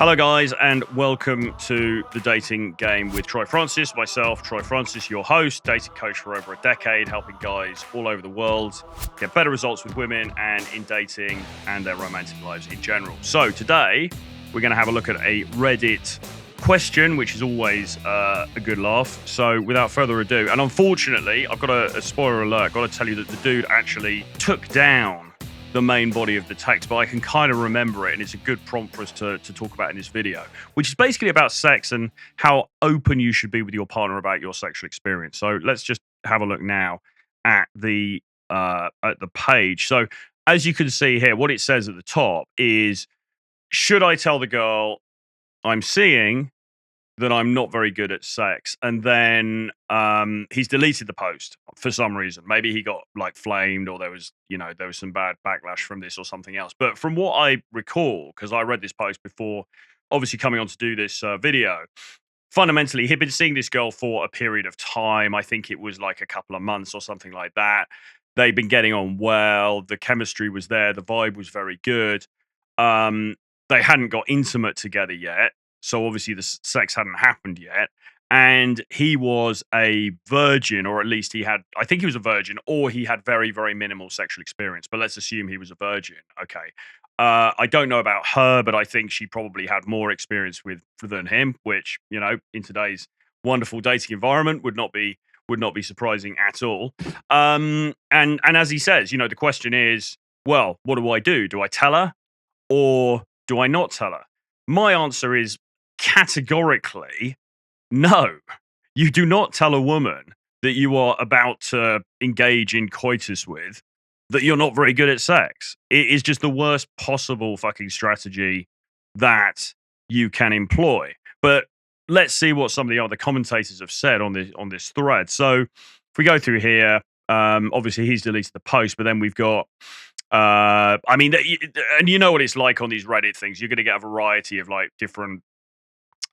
Hello, guys, and welcome to the dating game with Troy Francis. Myself, Troy Francis, your host, dating coach for over a decade, helping guys all over the world get better results with women and in dating and their romantic lives in general. So today, we're going to have a look at a Reddit question, which is always a good laugh. So without further ado, and unfortunately, I've got a spoiler alert, got to tell you that the dude actually took down the main body of the text, but I can kind of remember it, and it's a good prompt for us to talk about in this video, which is basically about sex and how open you should be with your partner about your sexual experience. So let's just have a look now at the page. So as you can see here, what it says at the top is, should I tell the girl I'm seeing that I'm not very good at sex? And then he's deleted the post for some reason. Maybe he got like flamed, or there was some bad backlash from this or something else. But from what I recall, because I read this post before obviously coming on to do this video, fundamentally he'd been seeing this girl for a period of time. I think it was like a couple of months or something like that. They'd been getting on well. The chemistry was there. The vibe was very good. They hadn't got intimate together yet. So obviously the sex hadn't happened yet. And he was a virgin, or at least I think he was a virgin, or he had very, very minimal sexual experience. But let's assume he was a virgin. Okay. I don't know about her, but I think she probably had more experience than him, which, in today's wonderful dating environment would not be surprising at all. And as he says, the question is, well, what do I do? Do I tell her, or do I not tell her? My answer is categorically no. You do not tell a woman that you are about to engage in coitus with that you're not very good at sex. It is just the worst possible fucking strategy that you can employ. But let's see what some of the other commentators have said on this thread. So if we go through here, obviously he's deleted the post, but then we've got and you know what it's like on these Reddit things. You're going to get a variety of like different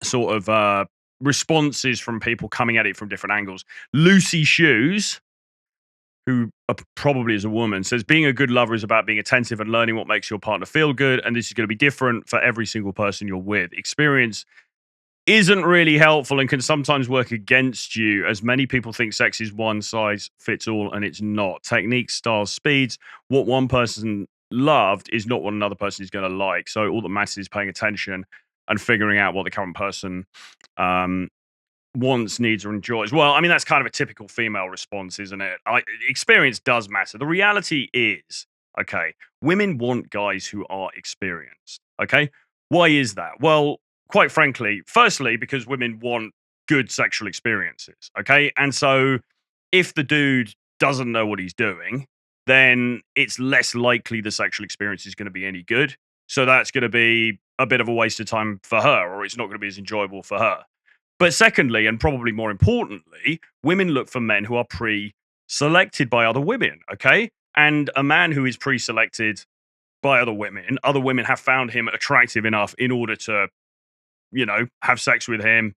sort of responses from people coming at it from different angles. Lucy Shoes, who probably is a woman, says being a good lover is about being attentive and learning what makes your partner feel good, and this is going to be different for every single person you're with. Experience isn't really helpful and can sometimes work against you, as many people think sex is one size fits all, and it's not. Techniques, styles, speeds, what one person loved is not what another person is going to like. So all that matters is paying attention and figuring out what the current person wants, needs, or enjoys. Well, I mean, that's kind of a typical female response, isn't it? Experience does matter. The reality is, okay, women want guys who are experienced. Okay, why is that? Well, quite frankly, firstly, because women want good sexual experiences, okay? And so if the dude doesn't know what he's doing, then it's less likely the sexual experience is going to be any good. So that's going to be a bit of a waste of time for her, or it's not going to be as enjoyable for her. But secondly, and probably more importantly, women look for men who are pre-selected by other women, okay? And a man who is pre-selected by other women have found him attractive enough in order to have sex with him,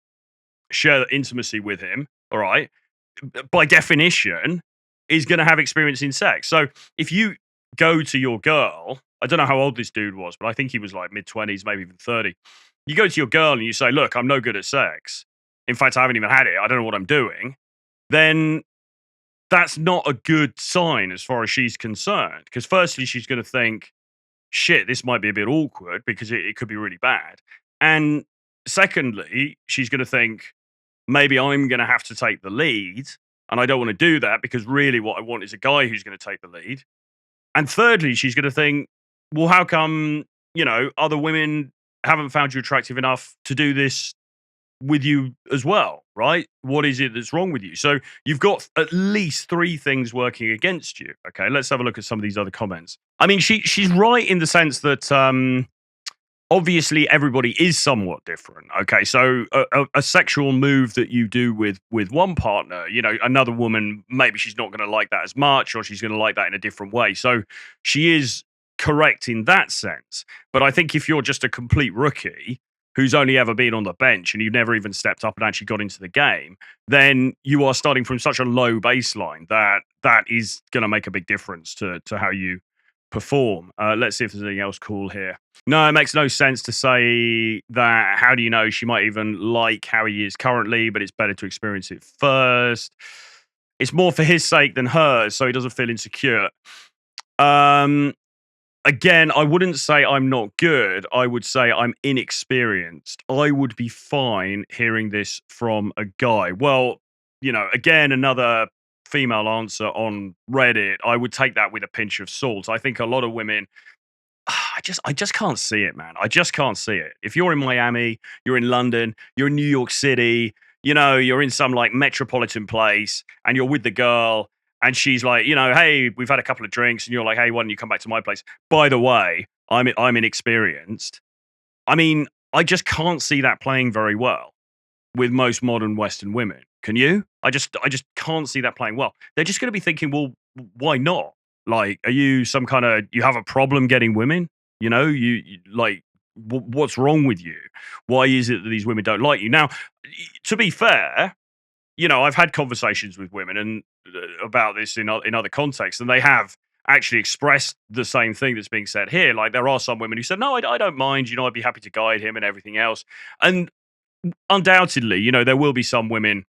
share intimacy with him, all right, by definition, is going to have experience in sex. So if you go to your girl, I don't know how old this dude was, but I think he was like mid-20s, maybe even 30. You go to your girl and you say, look, I'm no good at sex. In fact, I haven't even had it. I don't know what I'm doing. Then that's not a good sign as far as she's concerned. Because firstly, she's going to think, shit, this might be a bit awkward because it could be really bad. And secondly, she's going to think, maybe I'm going to have to take the lead, and I don't want to do that because really what I want is a guy who's going to take the lead. And thirdly, she's going to think, well, how come, other women haven't found you attractive enough to do this with you as well, right? What is it that's wrong with you? So you've got at least three things working against you. Okay, let's have a look at some of these other comments. I mean, she's right in the sense that obviously everybody is somewhat different. Okay, so a sexual move that you do with one partner, another woman, maybe she's not going to like that as much, or she's going to like that in a different way. So she is correct in that sense. But I think if you're just a complete rookie who's only ever been on the bench and you've never even stepped up and actually got into the game, then you are starting from such a low baseline that is going to make a big difference to how you perform. Let's see if there's anything else cool here. No, it makes no sense to say that. How do you know? She might even like how he is currently, but it's better to experience it first. It's more for his sake than hers, so he doesn't feel insecure. Um, Again, I wouldn't say I'm not good. I would say I'm inexperienced. I would be fine hearing this from a guy. Well, again, another female answer on Reddit. I would take that with a pinch of salt. I think a lot of women, I just can't see it, man. I just can't see it. If you're in Miami, you're in London, you're in New York City, you're in some like metropolitan place and you're with the girl and she's like, hey, we've had a couple of drinks and you're like, hey, why don't you come back to my place? By the way, I'm inexperienced. I mean, I just can't see that playing very well with most modern Western women. Can you? I just can't see that playing well. They're just going to be thinking, well, why not? Like, are you some kind of you have a problem getting women? You like what's wrong with you? Why is it that these women don't like you? Now, to be fair, I've had conversations with women and about this in other contexts, and they have actually expressed the same thing that's being said here. Like, there are some women who said, "No, I don't mind. I'd be happy to guide him and everything else." And undoubtedly, there will be some women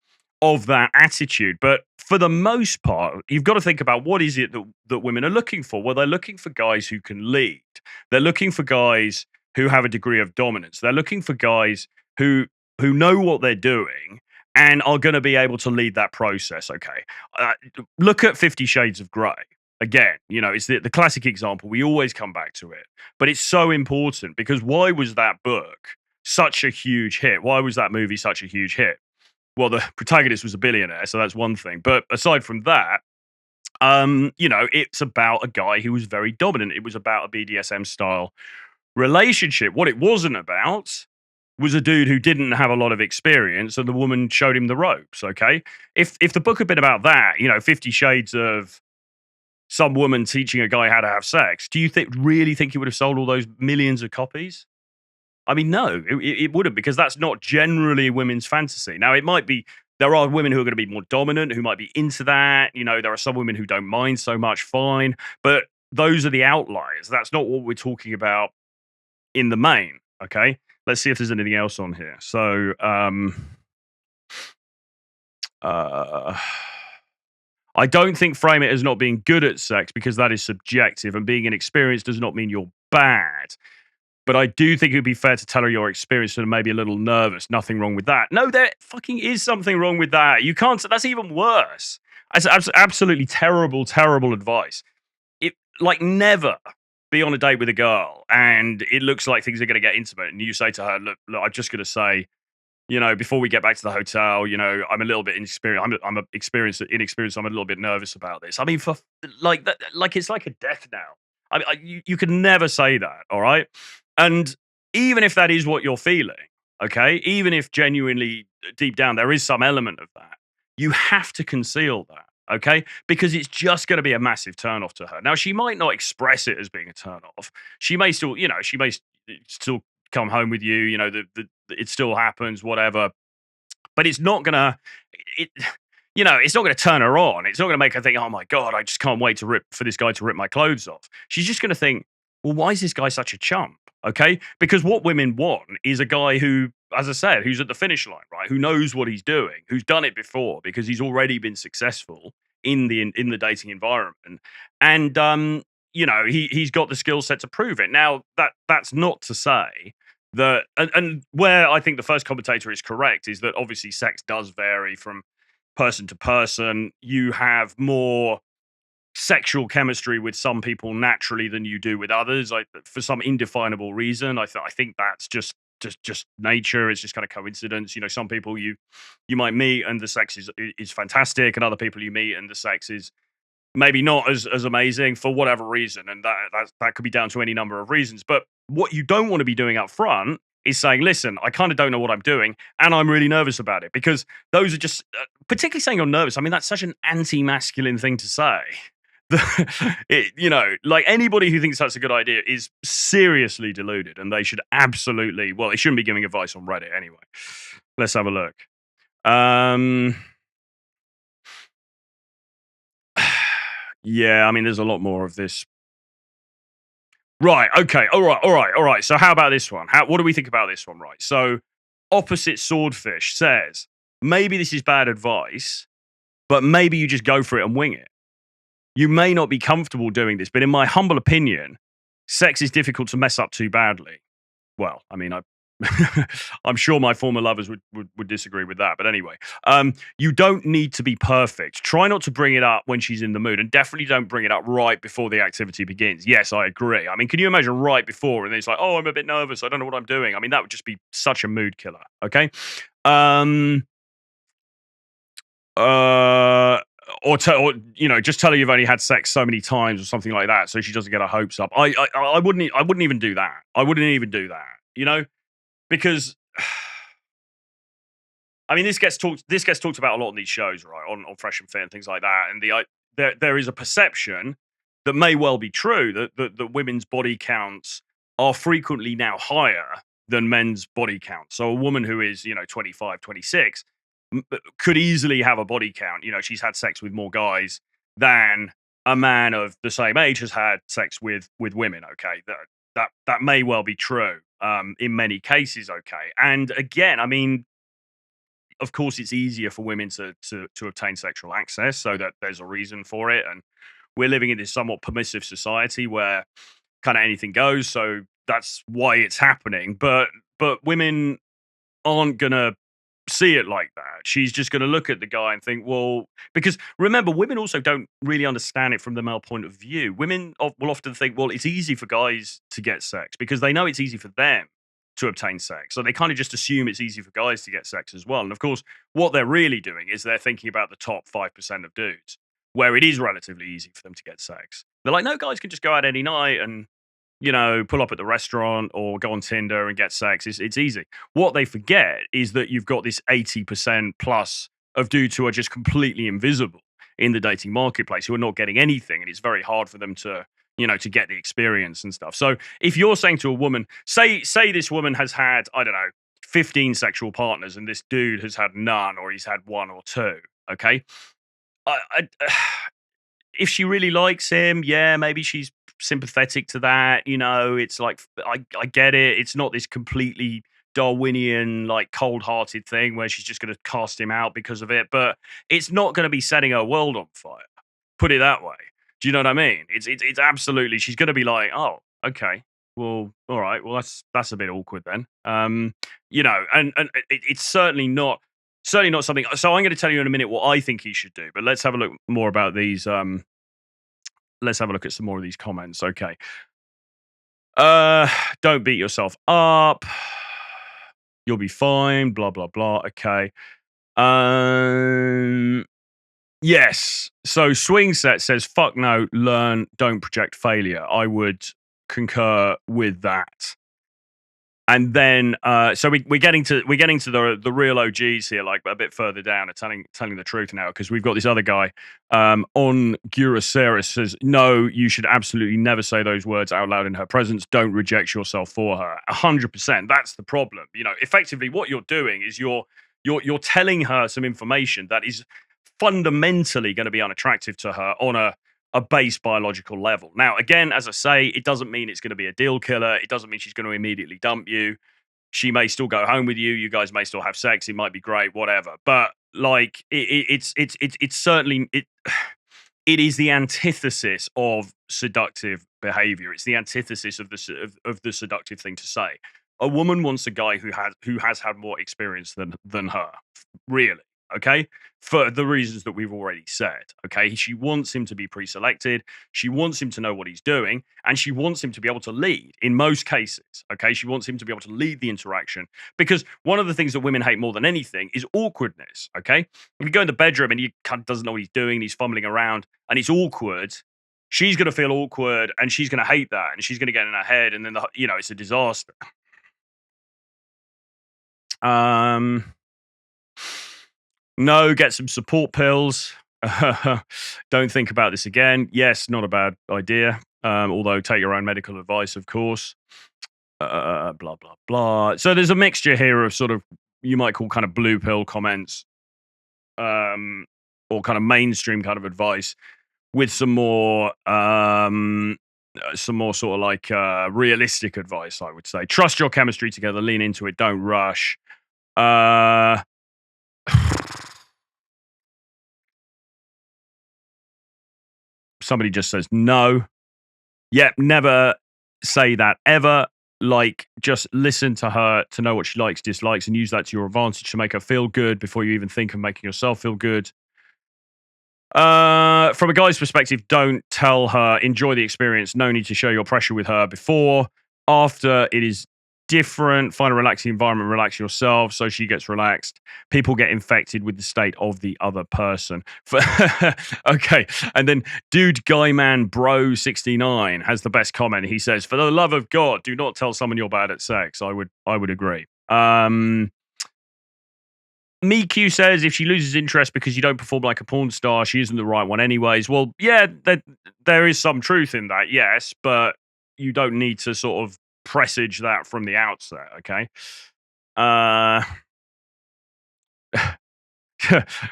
of that attitude. But for the most part, you've got to think about what is it that women are looking for? Well, they're looking for guys who can lead. They're looking for guys who have a degree of dominance. They're looking for guys who know what they're doing and are going to be able to lead that process. Okay. Uh, Look at 50 Shades of Grey. Again, it's the classic example. We always come back to it. But it's so important because why was that book such a huge hit? Why was that movie such a huge hit? Well, the protagonist was a billionaire, so that's one thing. But aside from that, it's about a guy who was very dominant. It was about a BDSM style relationship. What it wasn't about was a dude who didn't have a lot of experience, and the woman showed him the ropes. Okay, if the book had been about that, 50 Shades of some woman teaching a guy how to have sex, do you really think he would have sold all those millions of copies? I mean, no, it wouldn't, because that's not generally women's fantasy. Now, it might be, there are women who are going to be more dominant, who might be into that. There are some women who don't mind so much, fine. But those are the outliers. That's not what we're talking about in the main. Okay. Let's see if there's anything else on here. So, I don't think frame it as not being good at sex because that is subjective, and being inexperienced does not mean you're bad. But I do think it would be fair to tell her you're experienced and maybe a little nervous. Nothing wrong with that. No, there fucking is something wrong with that. You can't. That's even worse. That's absolutely terrible, terrible advice. Never be on a date with a girl and it looks like things are going to get intimate, and you say to her, "Look, I'm just going to say, before we get back to the hotel, I'm a little bit inexperienced. I'm inexperienced. I'm a little bit nervous about this." I mean, for like that, like it's like a death now. I mean, you can never say that, all right? And even if that is what you're feeling, okay, even if genuinely deep down there is some element of that, you have to conceal that, okay? Because it's just going to be a massive turnoff to her. Now, she might not express it as being a turnoff. She may still, still come home with you. It still happens, whatever. But it's not gonna, it, it's not gonna turn her on. It's not gonna make her think, "Oh my god, I just can't wait for this guy to rip my clothes off." She's just gonna think, "Well, why is this guy such a chump?" Okay, because what women want is a guy who, as I said, who's at the finish line, right? Who knows what he's doing, who's done it before, because he's already been successful in the dating environment, and he's got the skill set to prove it. Now, that's not to say that, and where I think the first commentator is correct is that obviously sex does vary from person to person. You have more sexual chemistry with some people naturally than you do with others, like for some indefinable reason. I think that's just nature. It's just kind of coincidence. Some people you might meet and the sex is fantastic, and other people you meet and the sex is maybe not as amazing for whatever reason, and that could be down to any number of reasons. But what you don't want to be doing up front is saying, "Listen, I kind of don't know what I'm doing, and I'm really nervous about it," because those are just, particularly saying you're nervous. I mean, that's such an anti-masculine thing to say. Like anybody who thinks that's a good idea is seriously deluded, and they should absolutely, well, they shouldn't be giving advice on Reddit anyway. Let's have a look. Yeah, I mean, there's a lot more of this Right. Okay. All right. So how about this one? What do we think about this one? Right. So opposite swordfish says maybe this is bad advice, but maybe you just go for it and wing it. You may not be comfortable doing this, but in my humble opinion, sex is difficult to mess up too badly. Well, I mean, I'm sure my former lovers would disagree with that. But anyway, you don't need to be perfect. Try not to bring it up when she's in the mood, and definitely don't bring it up right before the activity begins. Yes, I agree. I mean, can you imagine right before, and then it's like, oh, I'm a bit nervous. I don't know what I'm doing. I mean, that would just be such a mood killer. Okay. Um, uh, or just tell her you've only had sex so many times or something like that, so she doesn't get her hopes up. I wouldn't even do that. I wouldn't even do that. Because I mean, this gets talked about a lot on these shows, right? On Fresh and Fit and things like that. And there is a perception that may well be true that women's body counts are frequently now higher than men's body counts. So a woman who is 25, 26 could easily have a body count. She's had sex with more guys than a man of the same age has had sex with women. Okay, that may well be true in many cases. Okay, and again, I mean, of course, it's easier for women to obtain sexual access, so that there's a reason for it. And we're living in this somewhat permissive society where kind of anything goes, so that's why it's happening. But women aren't gonna see it like that. She's just going to look at the guy and think, well, because remember, women also don't really understand it from the male point of view. Women will often think, well, it's easy for guys to get sex because they know it's easy for them to obtain sex. So they kind of just assume it's easy for guys to get sex as well. And of course, what they're really doing is they're thinking about the top 5% of dudes where it is relatively easy for them to get sex. They're like, no, guys can just go out any night and pull up at the restaurant or go on Tinder and get sex. It's easy. What they forget is that you've got this 80% plus of dudes who are just completely invisible in the dating marketplace, who are not getting anything. And it's very hard for them to get the experience and stuff. So if you're saying to a woman, say this woman has had, I don't know, 15 sexual partners and this dude has had none, or he's had one or two, okay? I if she really likes him, yeah, maybe she's sympathetic to that. It's like, I get it. It's not this completely Darwinian, like cold-hearted thing where she's just going to cast him out because of it. But it's not going to be setting her world on fire. Put it that way. Do you know what I mean? It's absolutely. She's going to be like, oh, okay, well, all right, well that's a bit awkward then. It's certainly not something. So I'm going to tell you in a minute what I think he should do. But let's have a look more about these. Let's have a look at some more of these comments. Okay. Don't beat yourself up. You'll be fine. Blah blah blah. Okay. Yes. So Swing Set says, "Fuck no. Learn. Don't project failure." I would concur with that. And then, so we're getting to the real OGs here, like a bit further down, and telling the truth now, because we've got this other guy on Guraceris says, "No, you should absolutely never say those words out loud in her presence. Don't reject yourself for her." 100%. That's the problem. Effectively, what you're doing is you're telling her some information that is fundamentally going to be unattractive to her on a base biological level. Now, again, as I say, it doesn't mean it's going to be a deal killer. It doesn't mean she's going to immediately dump you. She may still go home with you. You guys may still have sex. It might be great, whatever. But like, it's certainly it is the antithesis of seductive behavior. It's the antithesis of the seductive thing to say. A woman wants a guy who has had more experience than her, really. Okay, for the reasons that we've already said. Okay, she wants him to be pre-selected. She wants him to know what he's doing, and she wants him to be able to lead in most cases. Okay, she wants him to be able to lead the interaction, because one of the things that women hate more than anything is awkwardness. Okay, if you go in the bedroom and he doesn't know what he's doing, he's fumbling around, and it's awkward, she's going to feel awkward, and she's going to hate that, and she's going to get in her head, and then it's a disaster. No, get some support pills. Don't think about this again. Yes, not a bad idea. Although take your own medical advice, of course. Blah, blah, blah. So there's a mixture here of sort of, you might call kind of blue pill comments, or kind of mainstream kind of advice, with some more some more sort of like realistic advice, I would say. Trust your chemistry together. Lean into it. Don't rush. Somebody just says no. Yep, never say that ever. Like, just listen to her to know what she likes, dislikes, and use that to your advantage to make her feel good before you even think of making yourself feel good. From a guy's perspective, don't tell her, enjoy the experience. No need to show your pressure with her before. After, it is different. Find a relaxing environment, relax yourself so she gets relaxed. People get infected with the state of the other person. Okay. And then dude guy man bro 69 has the best comment. He says, for the love of God, do not tell someone you're bad at sex. I would agree. MeQ says if she loses interest because you don't perform like a porn star, she isn't the right one anyways. Well, yeah, there is some truth in that, yes, but you don't need to sort of presage that from the outset, okay?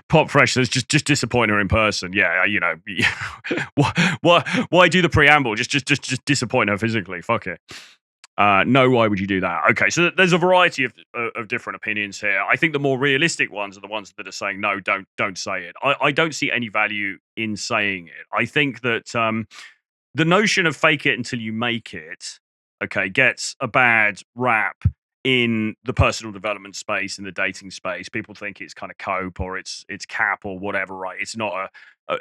Pop Fresh says just disappoint her in person. Yeah, you know, why do the preamble? Just disappoint her physically. Fuck it. No, why would you do that? Okay, so there's a variety of different opinions here. I think the more realistic ones are the ones that are saying no, don't say it. I don't see any value in saying it. I think that the notion of fake it until you make it, okay, gets a bad rap in the personal development space, in the dating space. People think it's kind of cope or it's cap or whatever, right? It's not a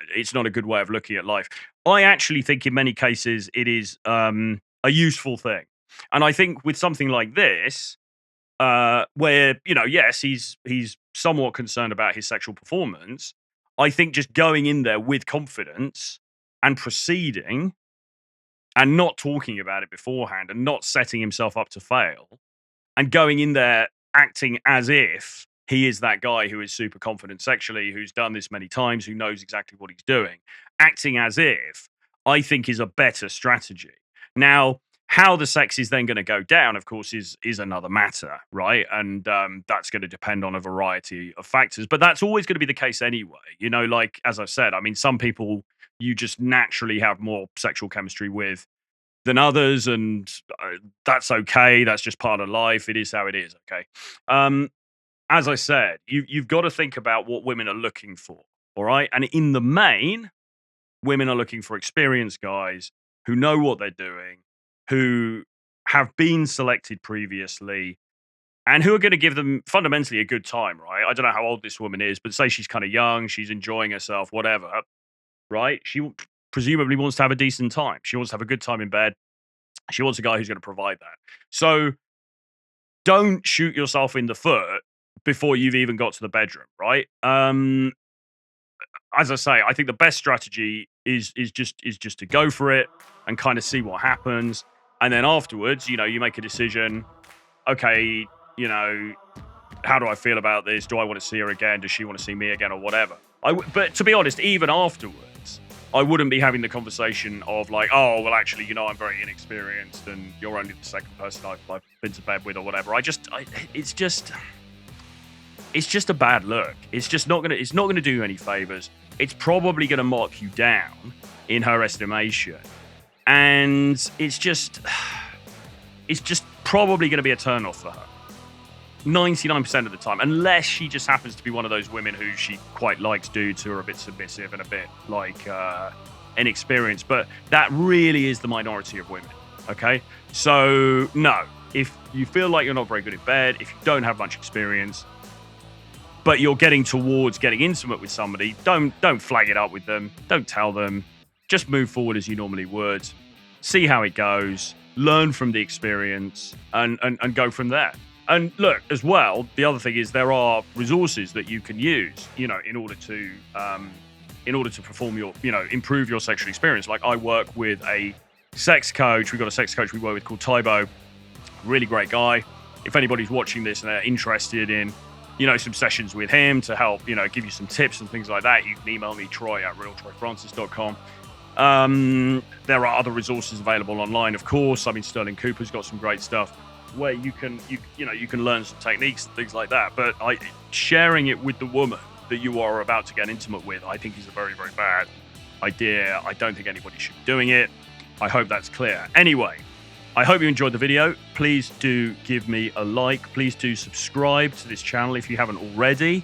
good way of looking at life. I actually think in many cases it is a useful thing. And I think with something like this, where, you know, yes, he's somewhat concerned about his sexual performance, I think just going in there with confidence and proceeding and not talking about it beforehand and not setting himself up to fail and going in there acting as if he is that guy who is super confident sexually, who's done this many times, who knows exactly what he's doing, acting as if, I think is a better strategy. Now, how the sex is then going to go down, of course, is another matter, right? And that's going to depend on a variety of factors. But that's always going to be the case anyway. You know, like, as I've said, I mean, some people you just naturally have more sexual chemistry with than others, and that's okay. That's just part of life. It is how it is, okay? As I said, you've got to think about what women are looking for, all right? And in the main, women are looking for experienced guys who know what they're doing, who have been selected previously, and who are going to give them fundamentally a good time, right? I don't know how old this woman is, but say she's kind of young, she's enjoying herself, whatever, right? She presumably wants to have a decent time. She wants to have a good time in bed. She wants a guy who's going to provide that. So don't shoot yourself in the foot before you've even got to the bedroom, right? As I say, I think the best strategy is just to go for it and kind of see what happens. And then afterwards, you know, you make a decision. Okay, you know, how do I feel about this? Do I want to see her again? Does she want to see me again or whatever? But to be honest, even afterwards, I wouldn't be having the conversation of like, oh, well, actually, you know, I'm very inexperienced and you're only the second person I've been to bed with or whatever. It's just a bad look. It's not gonna do you any favors. It's probably gonna mark you down in her estimation, and it's just probably gonna be a turn off for her 99% of the time, unless she just happens to be one of those women who she quite likes dudes who are a bit submissive and a bit like inexperienced. But that really is the minority of women. Okay, so no, if you feel like you're not very good in bed, if you don't have much experience, but you're getting towards getting intimate with somebody, don't flag it up with them. Don't tell them. Just move forward as you normally would. See how it goes. Learn from the experience and go from there. And look, as well, the other thing is there are resources that you can use, you know, in order to perform your, you know, improve your sexual experience. Like I work with a sex coach. We've got a sex coach we work with called Tybo. Really great guy. If anybody's watching this and they're interested in, you know, some sessions with him to help, you know, give you some tips and things like that, you can email me, troy@realtroyfrancis.com. There are other resources available online, of course. I mean, Sterling Cooper's got some great stuff where you can learn some techniques and things like that. But sharing it with the woman that you are about to get intimate with, I think is a very, very bad idea. I don't think anybody should be doing it. I hope that's clear. Anyway, I hope you enjoyed the video. Please do give me a like. Please do subscribe to this channel if you haven't already,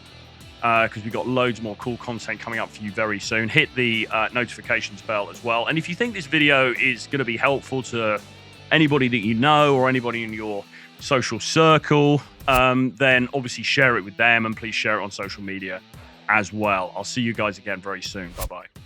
because we've got loads more cool content coming up for you very soon. Hit the notifications bell as well. And if you think this video is going to be helpful to anybody that you know or anybody in your social circle, then obviously share it with them, and please share it on social media as well. I'll see you guys again very soon. Bye-bye.